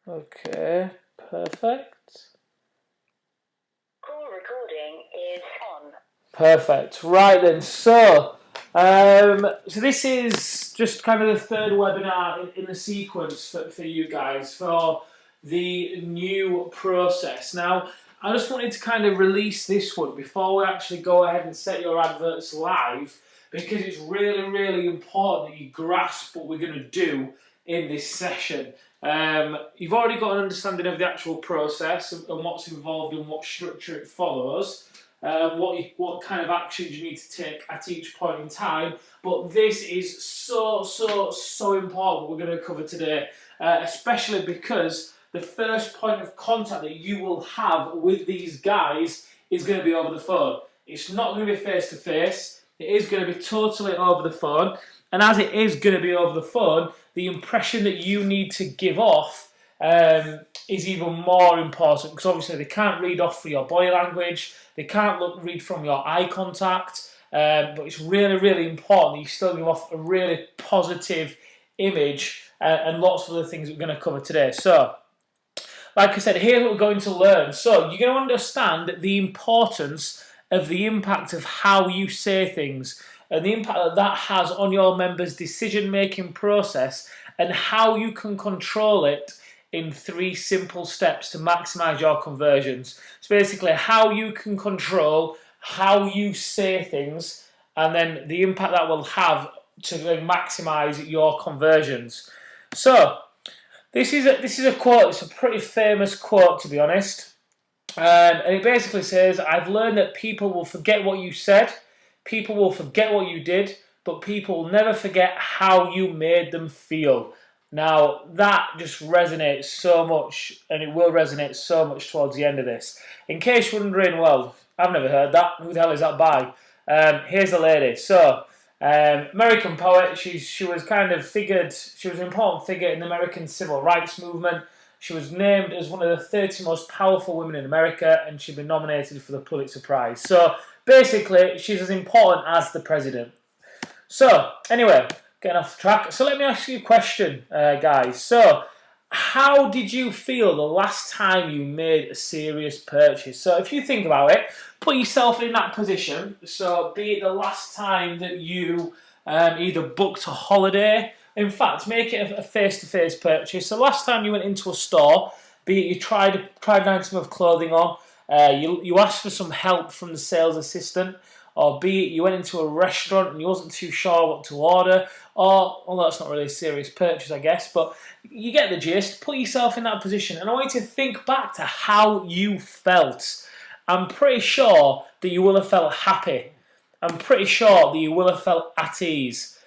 Okay, perfect. Call recording is on. Perfect. Right then, so this is just kind of the third webinar in the sequence for you guys for the new process. Now, I just wanted to kind of release this one before we actually go ahead and set your adverts live, because it's really, really important that you grasp what we're going to do in this session. You've already got an understanding of the actual process and what's involved and what structure it follows. What kind of actions you need to take at each point in time. But this is so important we're going to cover today, especially because the first point of contact that you will have with these guys is going to be over the phone. It's not going to be face to face. It is going to be totally over the phone. And as it is going to be over the phone, the impression that you need to give off is even more important, because obviously they can't read off for your body language, they can't read from your eye contact, but it's really, really important that you still give off a really positive image and lots of other things we're going to cover today. So, like I said, here's what we're going to learn. So, you're going to understand the importance of the impact of how you say things and the impact that that has on your members' decision-making process and how you can control it in 3 simple steps to maximize your conversions. So basically, how you can control how you say things and then the impact that will have to maximize your conversions. So this is a quote. It's a pretty famous quote, to be honest, and it basically says, "I've learned that people will forget what you said, people will forget what you did, but people will never forget how you made them feel." Now, that just resonates so much, and it will resonate so much towards the end of this. In case you're wondering, well, I've never heard that. Who the hell is that by? Here's the lady. So, American poet. She was kind of figured. She was an important figure in the American civil rights movement. She was named as one of the 30 most powerful women in America, and she'd been nominated for the Pulitzer Prize. So, basically, she's as important as the president. So, anyway, getting off the track. So let me ask you a question, guys. So, how did you feel the last time you made a serious purchase? So if you think about it, put yourself in that position. So be it the last time that you either booked a holiday. In fact, make it a face-to-face purchase. So last time you went into a store, be it you tried an item of clothing on, you asked for some help from the sales assistant, or be it you went into a restaurant and you wasn't too sure what to order, or, well, that's not really a serious purchase, I guess, but you get the gist. Put yourself in that position, and I want you to think back to how you felt. I'm pretty sure that you will have felt happy. I'm pretty sure that you will have felt at ease.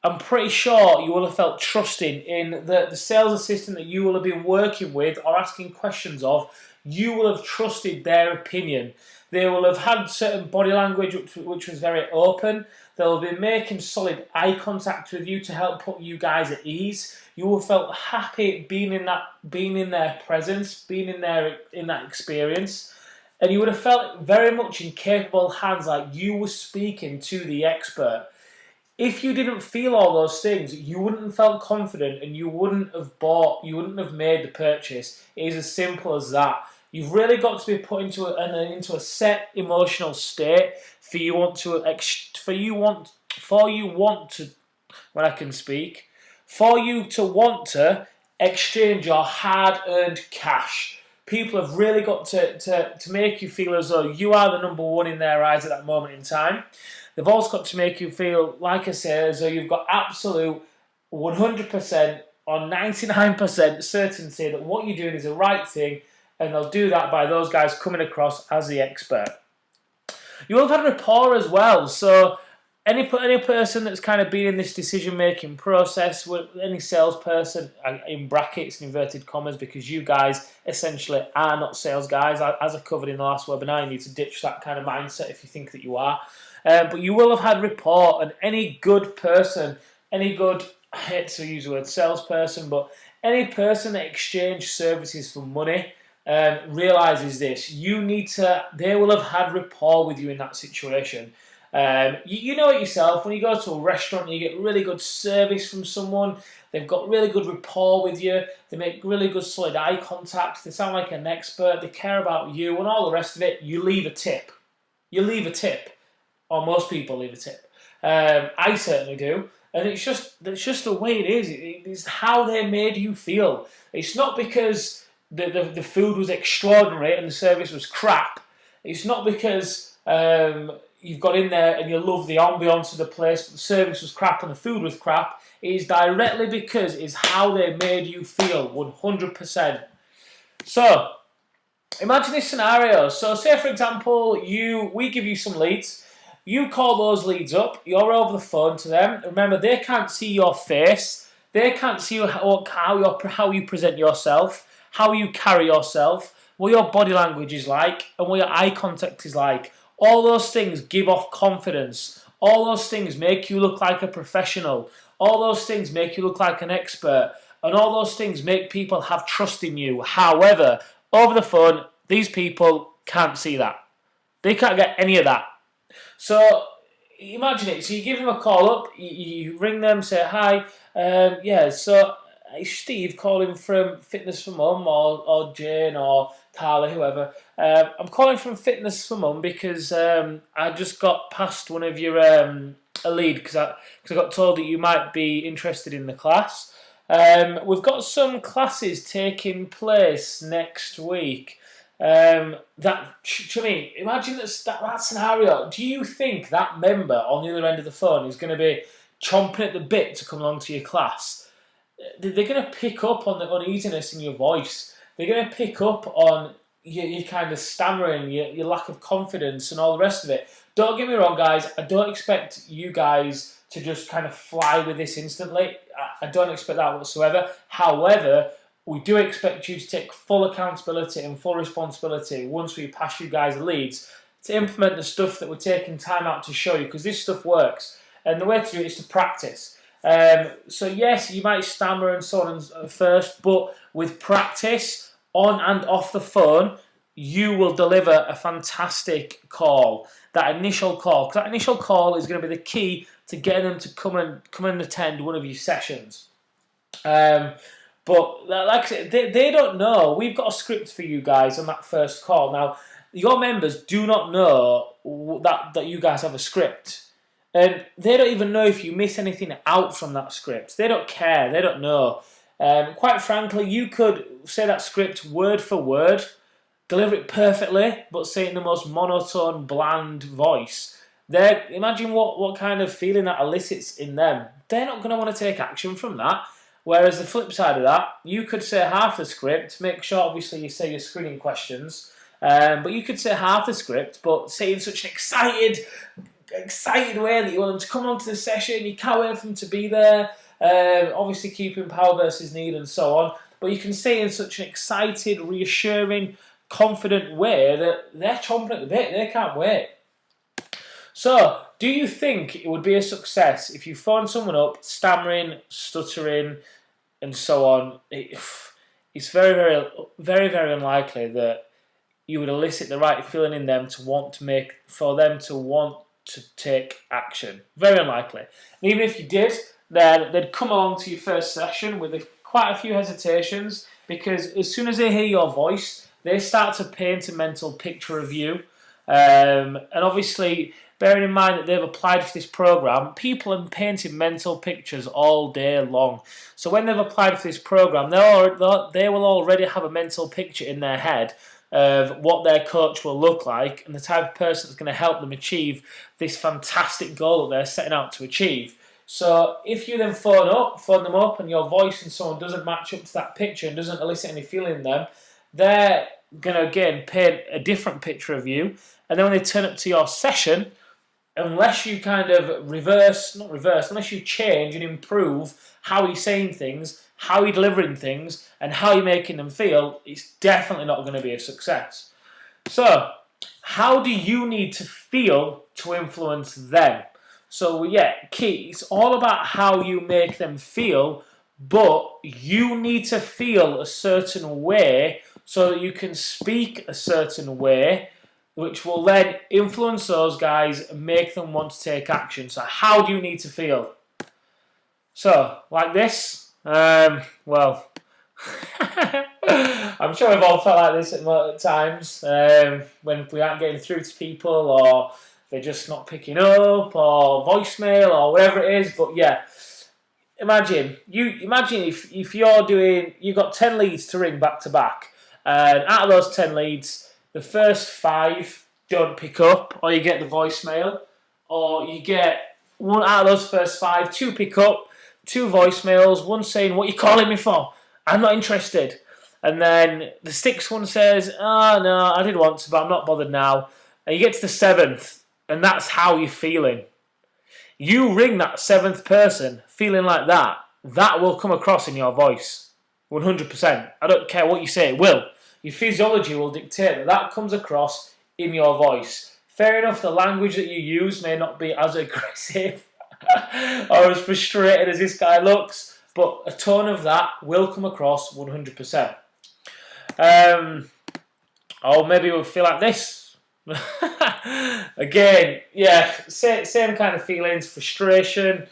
I'm pretty sure you will have felt trusting in the sales assistant that you will have been working with or asking questions of. You will have trusted their opinion. They will have had certain body language which was very open. They'll be making solid eye contact with you to help put you guys at ease. You will have felt happy being in their presence, being in that experience, and you would have felt very much in capable hands, like you were speaking to the expert. If you didn't feel all those things, you wouldn't have felt confident and you wouldn't have made the purchase. It is as simple as that. You've really got to be put into a set emotional state for you want to when I can speak, for you to want to exchange your hard-earned cash. People have really got to make you feel as though you are the number one in their eyes at that moment in time. They've also got to make you feel, like I say, as though you've got absolute 100% or 99% certainty that what you're doing is the right thing, and they'll do that by those guys coming across as the expert. You will have had rapport as well, so any person that's kind of been in this decision-making process, any salesperson, in brackets and inverted commas, because you guys essentially are not sales guys, as I covered in the last webinar, you need to ditch that kind of mindset if you think that you are. But you will have had rapport, and any good person, I hate to use the word salesperson, but any person that exchanges services for money realizes this. They will have had rapport with you in that situation. You know it yourself, when you go to a restaurant and you get really good service from someone, they've got really good rapport with you, they make really good solid eye contact, they sound like an expert, they care about you, and all the rest of it, you leave a tip. You leave a tip. Or most people leave a tip. I certainly do. And it's just the way it is. It's how they made you feel. It's not because the food was extraordinary and the service was crap. It's not because you've got in there and you love the ambience of the place, but the service was crap and the food was crap. It is directly because it's how they made you feel, 100%. So, imagine this scenario. So, say for example, we give you some leads. You call those leads up. You're over the phone to them. Remember, they can't see your face. They can't see how you present yourself, how you carry yourself, what your body language is like, and what your eye contact is like. All those things give off confidence. All those things make you look like a professional. All those things make you look like an expert. And all those things make people have trust in you. However, over the phone, these people can't see that. They can't get any of that. So, imagine it. So you give them a call up, you ring them, say, hi, so it's Steve calling from Fitness for Mum, or Jane, or Carla, whoever. I'm calling from Fitness for Mum because I just got past one of your a lead because I got told that you might be interested in the class. We've got some classes taking place next week. Imagine that scenario. Do you think that member on the other end of the phone is going to be chomping at the bit to come along to your class? They're going to pick up on the uneasiness in your voice. They're going to pick up on your kind of stammering, your lack of confidence and all the rest of it. Don't get me wrong, guys. I don't expect you guys to just kind of fly with this instantly. I don't expect that whatsoever. However, we do expect you to take full accountability and full responsibility once we pass you guys the leads to implement the stuff that we're taking time out to show you, because this stuff works. And the way to do it is to practice. So yes, you might stammer and so on first, but with practice on and off the phone, you will deliver a fantastic call. That initial call, because that initial call is going to be the key to getting them to come and attend one of your sessions. But like I said, they don't know. We've got a script for you guys on that first call. Now, your members do not know that you guys have a script. And they don't even know if you miss anything out from that script. They don't care. They don't know. Quite frankly, you could say that script word for word, deliver it perfectly, but say it in the most monotone, bland voice. Imagine what kind of feeling that elicits in them. They're not going to want to take action from that. Whereas the flip side of that, you could say half the script, make sure obviously you say your screening questions, but you could say half the script, but say in such an excited way that you want them to come onto the session, you can't wait for them to be there, obviously keeping power versus need and so on, but you can say in such an excited, reassuring, confident way that they're chomping at the bit, they can't wait. So, do you think it would be a success if you phone someone up, stammering, stuttering, and so on? It's very, very, very, very unlikely that you would elicit the right feeling in them for them to want to take action. Very unlikely. And even if you did, then they'd come along to your first session with quite a few hesitations, because as soon as they hear your voice, they start to paint a mental picture of you. And obviously, bearing in mind that they've applied for this program, people are painting mental pictures all day long. So when they've applied for this program, they will already have a mental picture in their head of what their coach will look like and the type of person that's going to help them achieve this fantastic goal that they're setting out to achieve. So if you then phone them up and your voice and so on doesn't match up to that picture and doesn't elicit any feeling in them, they're going to again paint a different picture of you. And then when they turn up to your session, unless you kind of unless you change and improve how you're saying things, how you're delivering things, and how you're making them feel, it's definitely not going to be a success. So, how do you need to feel to influence them? So, key, it's all about how you make them feel, but you need to feel a certain way so that you can speak a certain way which will then influence those guys and make them want to take action. So how do you need to feel? So, like this, well, I'm sure we've all felt like this at times, when we aren't getting through to people, or they're just not picking up, or voicemail, or whatever it is. But yeah, imagine if you've got 10 leads to ring back to back, and out of those 10 leads, the first 5 don't pick up, or you get the voicemail, or you get one out of those first 5, 2 pick up, 2 voicemails, one saying, "What are you calling me for? I'm not interested." And then the 6th one says, "Oh no, I did want to, but I'm not bothered now." And you get to the 7th, and that's how you're feeling. You ring that 7th person feeling like that, that will come across in your voice. 100%. I don't care what you say, it will. Your physiology will dictate that that comes across in your voice. Fair enough, the language that you use may not be as aggressive or as frustrated as this guy looks, but a tone of that will come across 100%. Or maybe we'll feel like this. Again, yeah, same kind of feelings: frustration,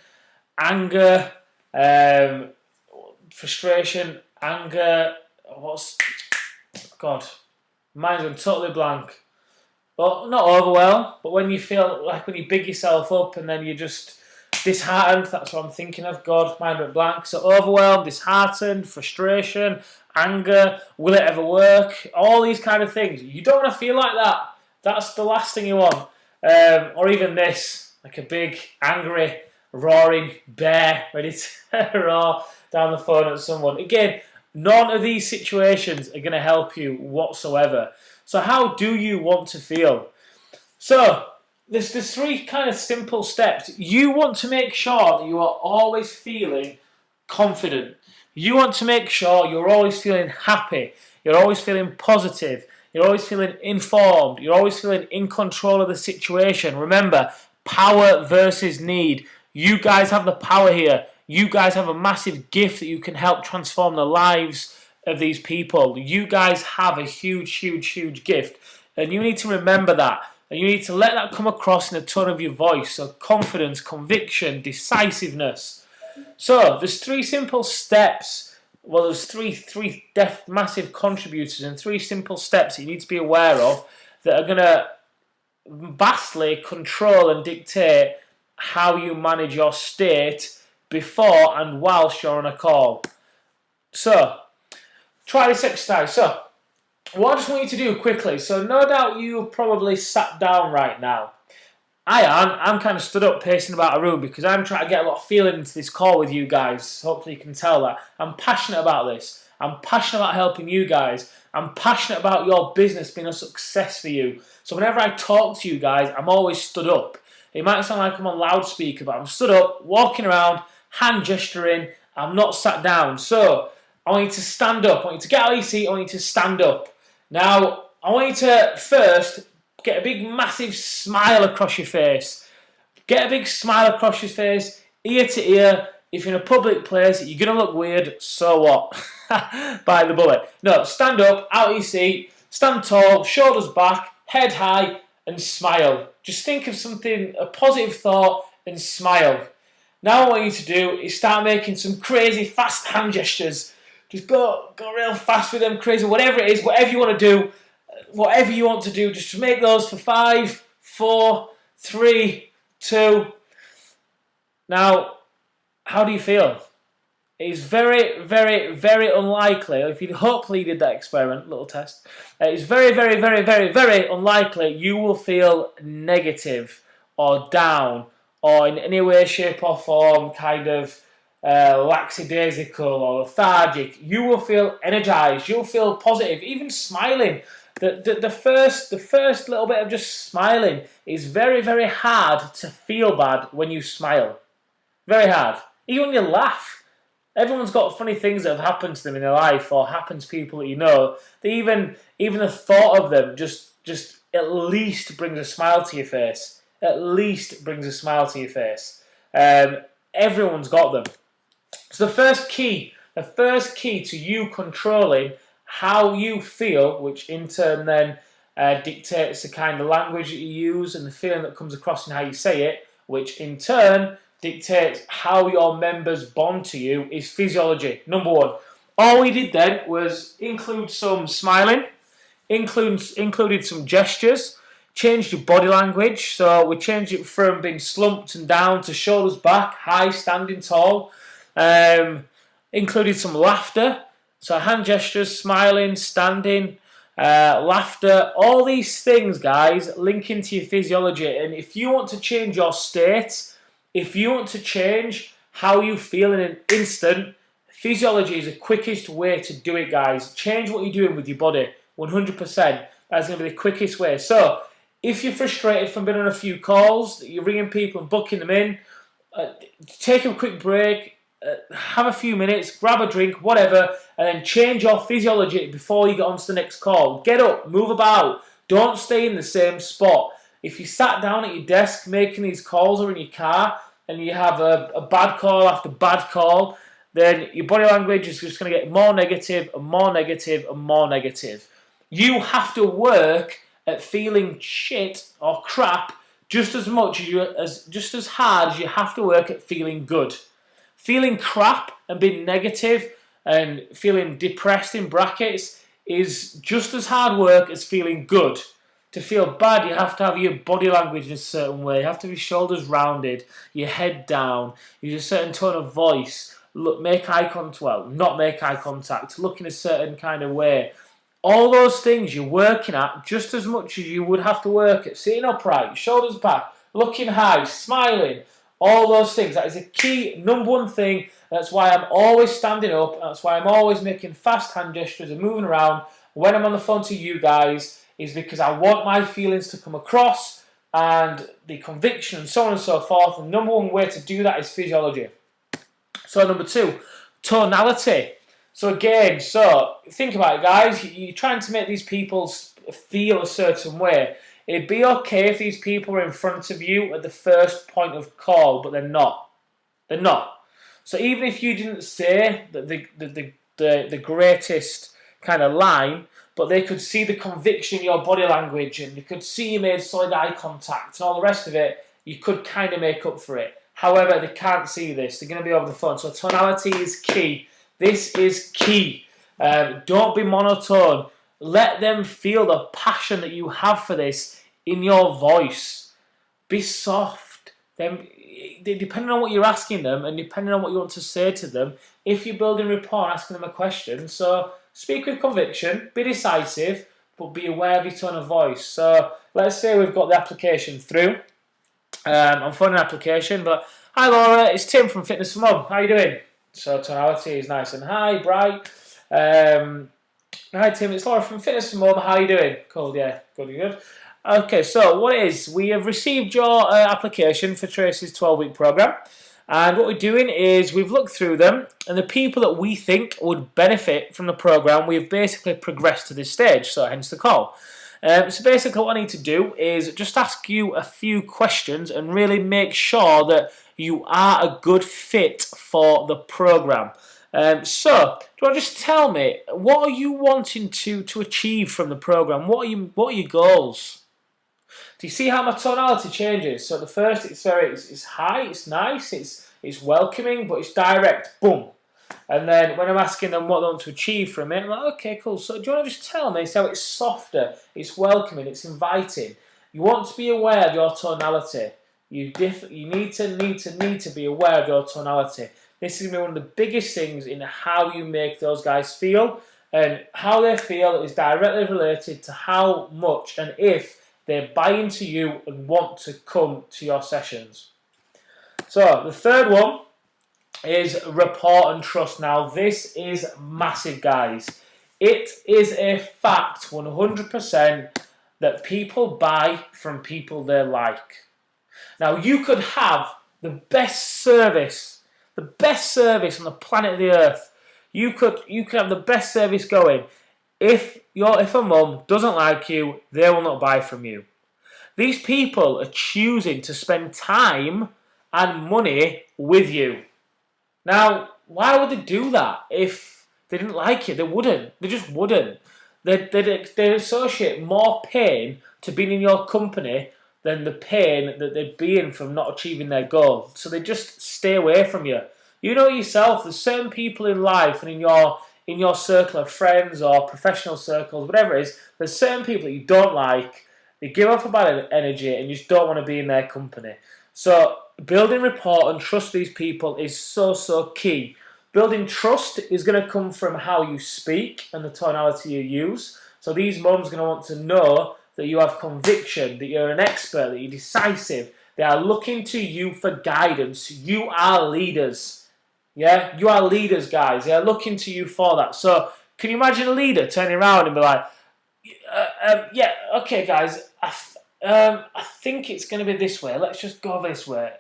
anger, God, mind's gone totally blank. Well, not overwhelmed, but when you feel like when you big yourself up and then you're just disheartened, that's what I'm thinking of. God, mind went blank. So overwhelmed, disheartened, frustration, anger, will it ever work? All these kind of things. You don't want to feel like that. That's the last thing you want. Or even this, like a big, angry, roaring bear ready to roar down the phone at someone. Again, none of these situations are going to help you whatsoever. So how do you want to feel? So there's 3 kind of simple steps. You want to make sure that you are always feeling confident. You want to make sure you're always feeling happy. You're always feeling positive. You're always feeling informed. You're always feeling in control of the situation. Remember, power versus need. You guys have the power here. You guys have a massive gift that you can help transform the lives of these people. You guys have a huge, huge, huge gift. And you need to remember that. And you need to let that come across in the tone of your voice. So confidence, conviction, decisiveness. So there's 3 simple steps. Well, there's three massive contributors and 3 simple steps that you need to be aware of that are going to vastly control and dictate how you manage your state before and whilst you're on a call. So, try this exercise. So, what I just want you to do quickly, so no doubt you probably sat down right now. I'm kind of stood up pacing about a room because I'm trying to get a lot of feeling into this call with you guys. Hopefully you can tell that. I'm passionate about this. I'm passionate about helping you guys. I'm passionate about your business being a success for you. So whenever I talk to you guys, I'm always stood up. It might sound like I'm on loudspeaker, but I'm stood up, walking around, hand gesturing. I'm not sat down. So I want you to stand up. I want you to get out of your seat. I want you to stand up. Now, I want you to first get a big, massive smile across your face. Get a big smile across your face, ear to ear. If you're in a public place, you're going to look weird, so what? Bite the bullet. No, stand up, out of your seat, stand tall, shoulders back, head high, and smile. Just think of something, a positive thought, and smile. Now what I want you to do is start making some crazy fast hand gestures. Just go real fast with them, crazy, whatever it is, whatever you want to do. Whatever you want to do, just make those for 5, 4, 3, 2. Now, how do you feel? It is very, very, very unlikely, if you hopefully did that experiment, little test, it's very, very, very, very, very unlikely you will feel negative or down or in any way, shape or form kind of lackadaisical or lethargic. You will feel energized, you'll feel positive, even smiling. The first little bit of just smiling is very, very hard to feel bad when you smile. Very hard. Even when you laugh. Everyone's got funny things that have happened to them in their life or happened to people that you know. Even the thought of them just at least brings a smile to your face. At least brings a smile to your face. Everyone's got them. So the first key to you controlling how you feel, which in turn then dictates the kind of language that you use and the feeling that comes across in how you say it, which in turn dictates how your members bond to you, is physiology. Number one. All we did then was include some smiling, included some gestures, changed your body language. So we changed it from being slumped and down to shoulders back, high, standing tall. Included some laughter. So hand gestures, smiling, standing, laughter, all these things, guys, link into your physiology. And if you want to change your state, if you want to change how you feel in an instant, physiology is the quickest way to do it, guys. Change what you're doing with your body, 100%. That's going to be the quickest way. So, if you're frustrated from being on a few calls, you're ringing people and booking them in, take a quick break, have a few minutes, grab a drink, whatever, and then change your physiology before you get on to the next call. Get up, move about. Don't stay in the same spot. If you sat down at your desk making these calls or in your car and you have a bad call after bad call, then your body language is just going to get more negative and more negative and more negative. You have to work at feeling shit or crap just as hard as you have to work at feeling good. Feeling crap and being negative and feeling depressed in brackets is just as hard work as feeling good. To feel bad, you have to have your body language in a certain way. You have to have your shoulders rounded, your head down, use a certain tone of voice, not make eye contact, look in a certain kind of way. All those things you're working at just as much as you would have to work at sitting upright, shoulders back, looking high, smiling. All those things. That is a key, number one thing. That's why I'm always standing up. That's why I'm always making fast hand gestures and moving around when I'm on the phone to you guys, is because I want my feelings to come across and the conviction and so on and so forth. And the number one way to do that is physiology. So number two, tonality. So again, think about it, guys. You're trying to make these people feel a certain way. It'd be okay if these people are in front of you at the first point of call, but they're not. They're not. So even if you didn't say the greatest kind of line, but they could see the conviction in your body language and they could see you made solid eye contact and all the rest of it, you could kind of make up for it. However, they can't see this. They're going to be over the phone. So tonality is key. This is key. Don't be monotone. Let them feel the passion that you have for this in your voice. Be soft. Depending on what you're asking them and depending on what you want to say to them, if you're building rapport and asking them a question, so speak with conviction, be decisive, but be aware of your tone of voice. So let's say we've got the application through. I'm phoning an application, but hi Laura, it's Tim from Fitness for Mum. How you doing? So tonality is nice and high, bright. Hi Tim, it's Laura from Fitness for Mum. How you doing? Cool, yeah, good. Okay, so what it is, we have received your application for Tracy's 12-week program, and what we're doing is we've looked through them, and the people that we think would benefit from the program, we've basically progressed to this stage, so hence the call. So basically what I need to do is just ask you a few questions and really make sure that you are a good fit for the program. So, do you want to just tell me, what are you wanting to achieve from the program? What are your goals? Do you see how my tonality changes? So the first, it's high, it's nice, it's welcoming, but it's direct, boom. And then when I'm asking them what they want to achieve from it, I'm like, okay, cool. So do you want to just tell me how it's softer, it's welcoming, it's inviting? You want to be aware of your tonality. You need to be aware of your tonality. This is going to be one of the biggest things in how you make those guys feel, and how they feel is directly related to how much and if they buy into you and want to come to your sessions. So the third one is rapport and trust. Now this is massive, guys. It is a fact 100% that people buy from people they like. Now you could have the best service on the planet of the earth. You could have the best service going. If a mum doesn't like you, they will not buy from you. These people are choosing to spend time and money with you. Now, why would they do that? If they didn't like you, they wouldn't. They just wouldn't. They associate more pain to being in your company than the pain that they'd be in from not achieving their goal. So they just stay away from you. You know yourself, there's certain people in life and in your circle of friends or professional circles, whatever it is, there's certain people that you don't like, they give off a bad energy and you just don't want to be in their company. So building rapport and trust these people is so key. Building trust is going to come from how you speak and the tonality you use. So these mums are going to want to know that you have conviction, that you're an expert, that you're decisive. They are looking to you for guidance. You are leaders. Yeah, you are leaders, guys. They are looking to you for that. So can you imagine a leader turning around and be like, yeah, okay, guys, I think it's going to be this way. Let's just go this way.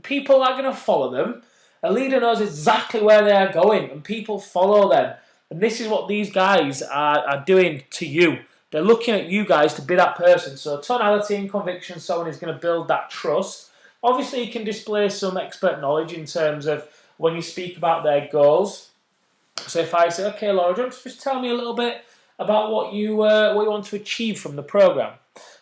People are going to follow them. A leader knows exactly where they are going, and people follow them. And this is what these guys are doing to you. They're looking at you guys to be that person. So tonality and conviction, someone is going to build that trust. Obviously, you can display some expert knowledge in terms of when you speak about their goals. So if I say, okay, Laura, do you want to just tell me a little bit about what you want to achieve from the program?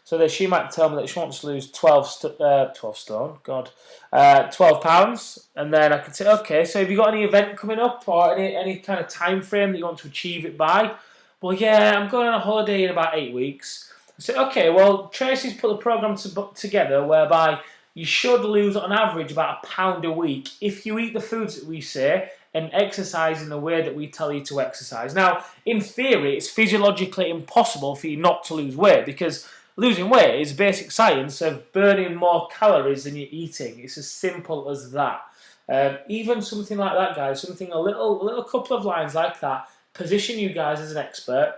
So that she might tell me that she wants to lose 12 stone, 12 pounds, and then I could say, okay, so have you got any event coming up or any kind of time frame that you want to achieve it by? Well, yeah, I'm going on a holiday in about 8 weeks. I say, okay, well, Tracy's put the program together whereby you should lose on average about £1 a week if you eat the foods that we say and exercise in the way that we tell you to exercise. Now, in theory, it's physiologically impossible for you not to lose weight because losing weight is basic science of burning more calories than you're eating. It's as simple as that. Even something like that, guys, something a little couple of lines like that, position you guys as an expert,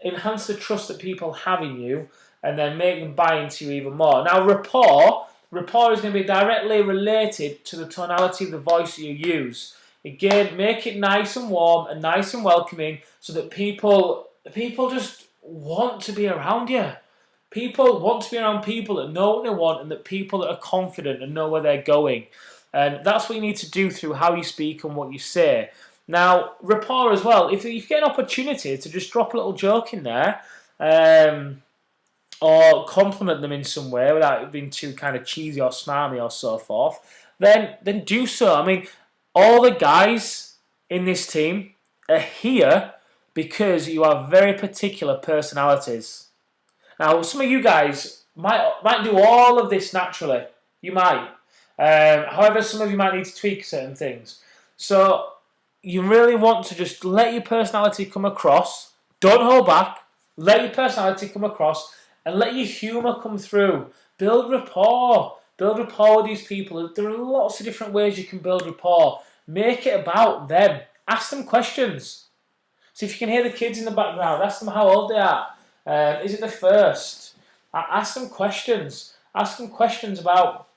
enhance the trust that people have in you, and then make them buy into you even more. Now, rapport is going to be directly related to the tonality of the voice that you use. Again, make it nice and warm and nice and welcoming so that people just want to be around you. People want to be around people that know what they want and that people that are confident and know where they're going. And that's what you need to do through how you speak and what you say. Now, rapport as well. If you get an opportunity to just drop a little joke in there or compliment them in some way without it being too kind of cheesy or smarmy or so forth, then do so. I mean, all the guys in this team are here because you have very particular personalities. Now, some of you guys might do all of this naturally. You might. However, some of you might need to tweak certain things. So, you really want to just let your personality come across. Don't hold back. Let your personality come across and let your humour come through. Build rapport. Build rapport with these people. There are lots of different ways you can build rapport. Make it about them. Ask them questions. So if you can hear the kids in the background, ask them how old they are. Is it the first? Ask them questions. Ask them questions about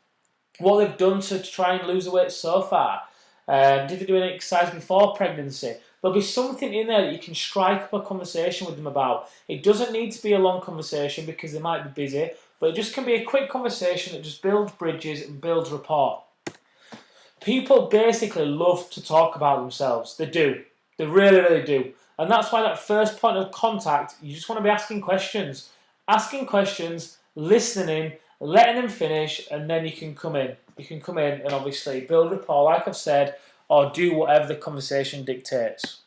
what they've done to try and lose the weight so far. Did they do any exercise before pregnancy? There'll be something in there that you can strike up a conversation with them about. It doesn't need to be a long conversation because they might be busy, but it just can be a quick conversation that just builds bridges and builds rapport. People basically love to talk about themselves. They do. They really do. And that's why that first point of contact, you just want to be asking questions. Asking questions, listening, letting them finish, and then you can come in. You can come in and obviously build rapport, like I've said, or do whatever the conversation dictates.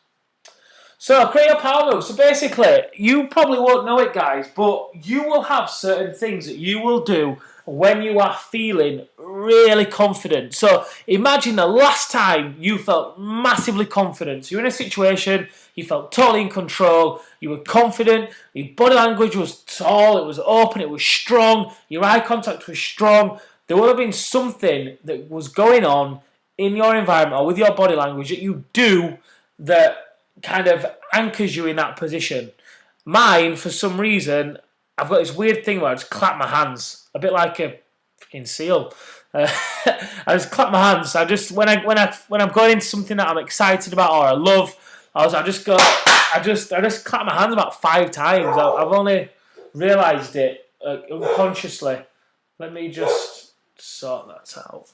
So, create your power move. So basically, you probably won't know it, guys, but you will have certain things that you will do when you are feeling really confident. So imagine the last time you felt massively confident. So you're in a situation, you felt totally in control, you were confident, your body language was tall, it was open, it was strong, your eye contact was strong. There would have been something that was going on in your environment or with your body language that you do that kind of anchors you in that position. Mine, for some reason, I've got this weird thing where I just clap my hands, a bit like a fucking seal. I just clap my hands. I just when I'm going into something that I'm excited about or I love, I just clap my hands about 5 times. I've only realised it unconsciously. Let me just sort that out.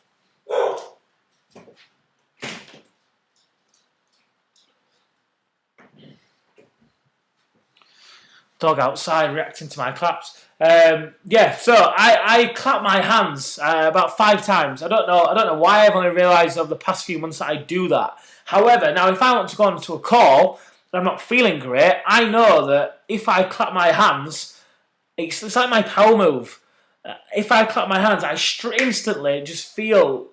Dog outside reacting to my claps. So I clap my hands about 5 times. I don't know why. I've only realised over the past few months that I do that. However, now if I want to go on to a call and I'm not feeling great, I know that if I clap my hands, it's like my power move. If I clap my hands, I instantly just feel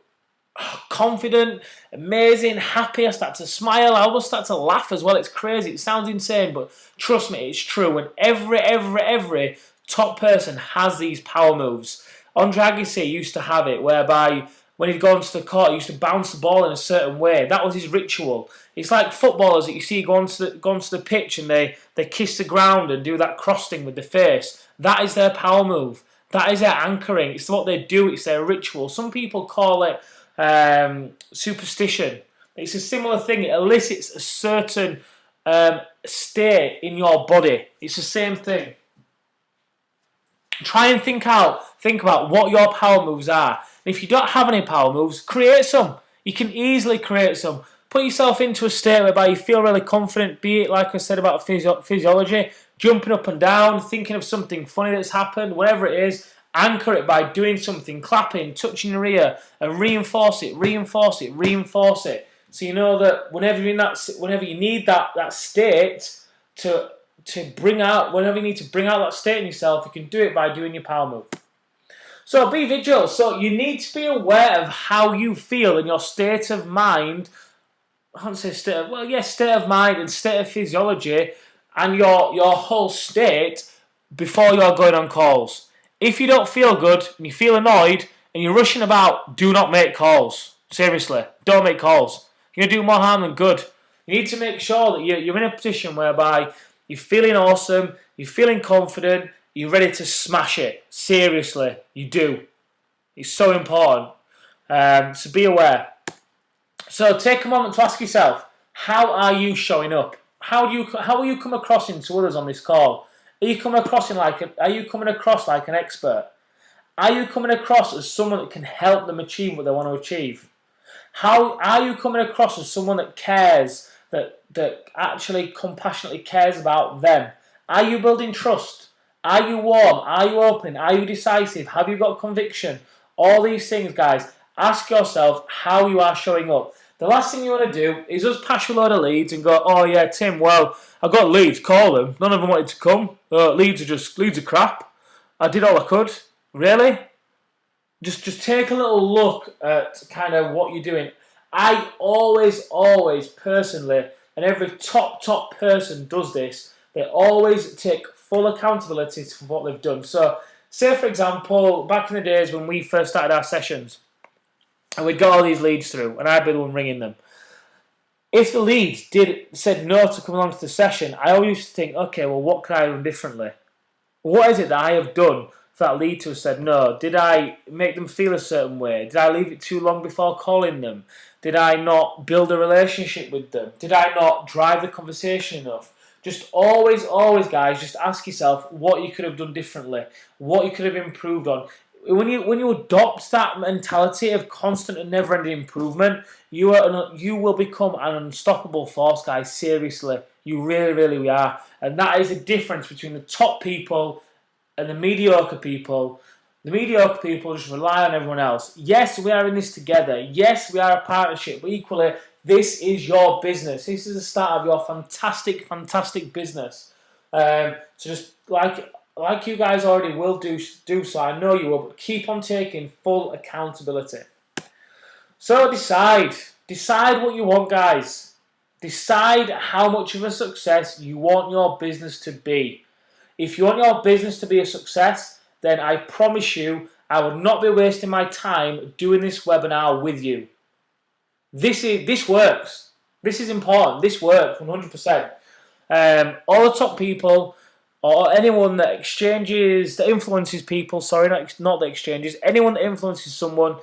confident, amazing, happy. I start to smile. I almost start to laugh as well. It's crazy. It sounds insane, but trust me, it's true. And every top person has these power moves. Andre Agassi used to have it, whereby when he'd go onto the court, he used to bounce the ball in a certain way. That was his ritual. It's like footballers that you see go onto the pitch and they kiss the ground and do that cross thing with the face. That is their power move. That is their anchoring. It's what they do. It's their ritual. Some people call it superstition. It's a similar thing. It elicits a certain state in your body. It's the same thing. Try and think about what your power moves are. And if you don't have any power moves, create some. You can easily create some. Put yourself into a state whereby you feel really confident, be it like I said about physiology, jumping up and down, thinking of something funny that's happened, whatever it is. Anchor it by doing something, clapping, touching your ear, and reinforce it. So you know that whenever you need that state to bring out, whenever you need to bring out that state in yourself, you can do it by doing your power move. So be vigilant. So you need to be aware of how you feel in your state of mind. I can't say state of mind and state of physiology, and your whole state before you're going on calls. If you don't feel good and you feel annoyed and you're rushing about, do not make calls. Seriously, don't make calls. You're going to do more harm than good. You need to make sure that you're in a position whereby you're feeling awesome, you're feeling confident, you're ready to smash it. Seriously, you do. It's so important. So be aware. So take a moment to ask yourself, how are you showing up? How will you come across into others on this call? Are you coming across like an expert? Are you coming across as someone that can help them achieve what they want to achieve? How are you coming across as someone that cares, that actually compassionately cares about them? Are you building trust? Are you warm? Are you open? Are you decisive? Have you got conviction? All these things, guys. Ask yourself how you are showing up. The last thing you want to do is just pass you a load of leads and go, oh yeah, Tim, well, I got leads, call them. None of them wanted to come. Leads are crap. I did all I could. Really? Just take a little look at kind of what you're doing. I always personally, and every top person does this, they always take full accountability for what they've done. So, say for example, back in the days when we first started our sessions, and we'd got all these leads through, and I'd be the one ringing them. If the leads said no to come along to the session, I always used to think, okay, well, what could I have done differently? What is it that I have done for that lead to have said no? Did I make them feel a certain way? Did I leave it too long before calling them? Did I not build a relationship with them? Did I not drive the conversation enough? Just always, guys, just ask yourself what you could have done differently, what you could have improved on. When you adopt that mentality of constant and never-ending improvement, you will become an unstoppable force, guys. Seriously, you really are, and that is the difference between the top people and the mediocre people. The mediocre people just rely on everyone else. Yes, we are in this together. Yes, we are a partnership, but equally, this is your business. This is the start of your fantastic business. So just like you guys already will do so, I know you will, but keep on taking full accountability. So decide what you want, guys. Decide how much of a success you want your business to be. If you want your business to be a success, then I promise you, I would not be wasting my time doing this webinar with you. This works. This is important. This works 100%. All the top people, or anyone that influences people, not the exchanges, anyone that influences someone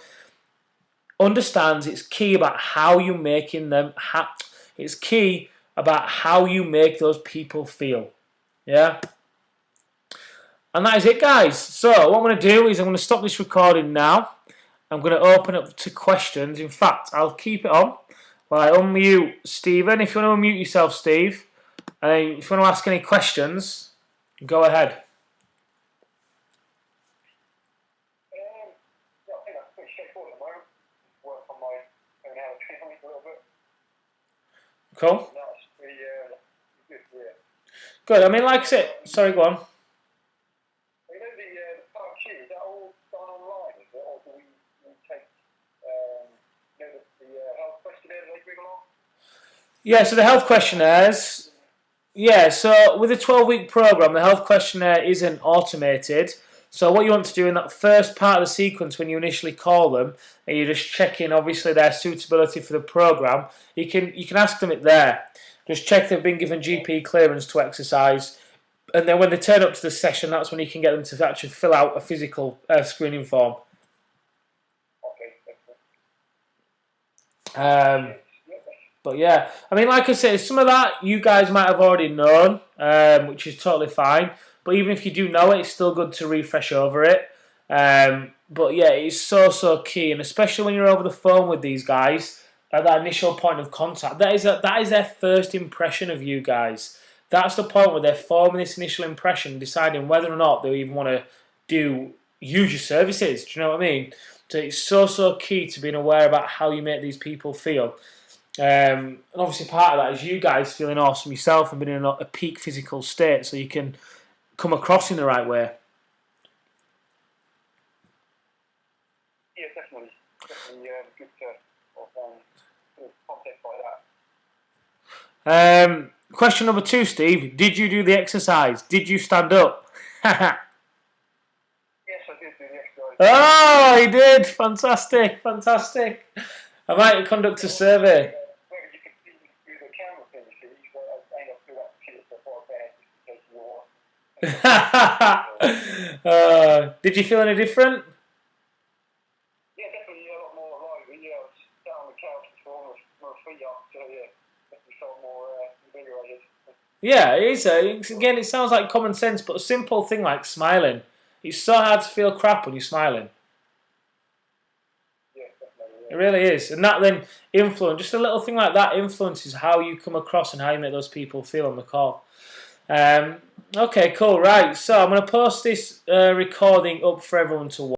understands it's key about how you're making them, it's key about how you make those people feel. Yeah? And that is it, guys. So what I'm going to do is I'm going to stop this recording now. I'm going to open up to questions. In fact, I'll keep it on while I unmute Stephen. If you want to unmute yourself, Steve, and if you want to ask any questions, Go ahead. Yeah, I think that's pretty straightforward at the moment. Work on my own hour training a little bit. Cool. That's pretty good, yeah. Good. I mean, like I said, sorry, go on. You know the Park Q, is that all done online, is it? Or do we take the health questionnaire that they bring along? Yeah, so the health questionnaires. Yeah, so with a 12-week program, the health questionnaire isn't automated. So what you want to do in that first part of the sequence when you initially call them, and you're just checking obviously their suitability for the program, you can ask them it there. Just check they've been given GP clearance to exercise, and then when they turn up to the session, that's when you can get them to actually fill out a physical screening form. Okay. But yeah, I mean, like I said, some of that you guys might have already known, which is totally fine. But even if you do know it, it's still good to refresh over it. But yeah, it's so key, and especially when you're over the phone with these guys at that initial point of contact, that is their first impression of you guys. That's the point where they're forming this initial impression, deciding whether or not they even want to use your services. Do you know what I mean? So it's so key to being aware about how you make these people feel. And obviously part of that is you guys feeling awesome yourself and being in a peak physical state so you can come across in the right way. Yeah, definitely. Definitely good to context like that. Question number 2, Steve. Did you do the exercise? Did you stand up? Yes, I did do the exercise. Oh, he did. Fantastic. I might conduct a survey. You can see through the camera thing, you see, so I end up through that computer so far back, just in case you want. Did you feel any different? Yeah, definitely a lot more lively. Yeah, I was sat on the couch before, my feet up, so yeah, definitely felt more invigorated. Yeah, it is. Again, it sounds like common sense, but a simple thing like smiling. It's so hard to feel crap when you're smiling. Yeah, definitely. It really is. And that then just a little thing like that influences how you come across and how you make those people feel on the call. Okay, cool, right. So I'm going to post this recording up for everyone to watch.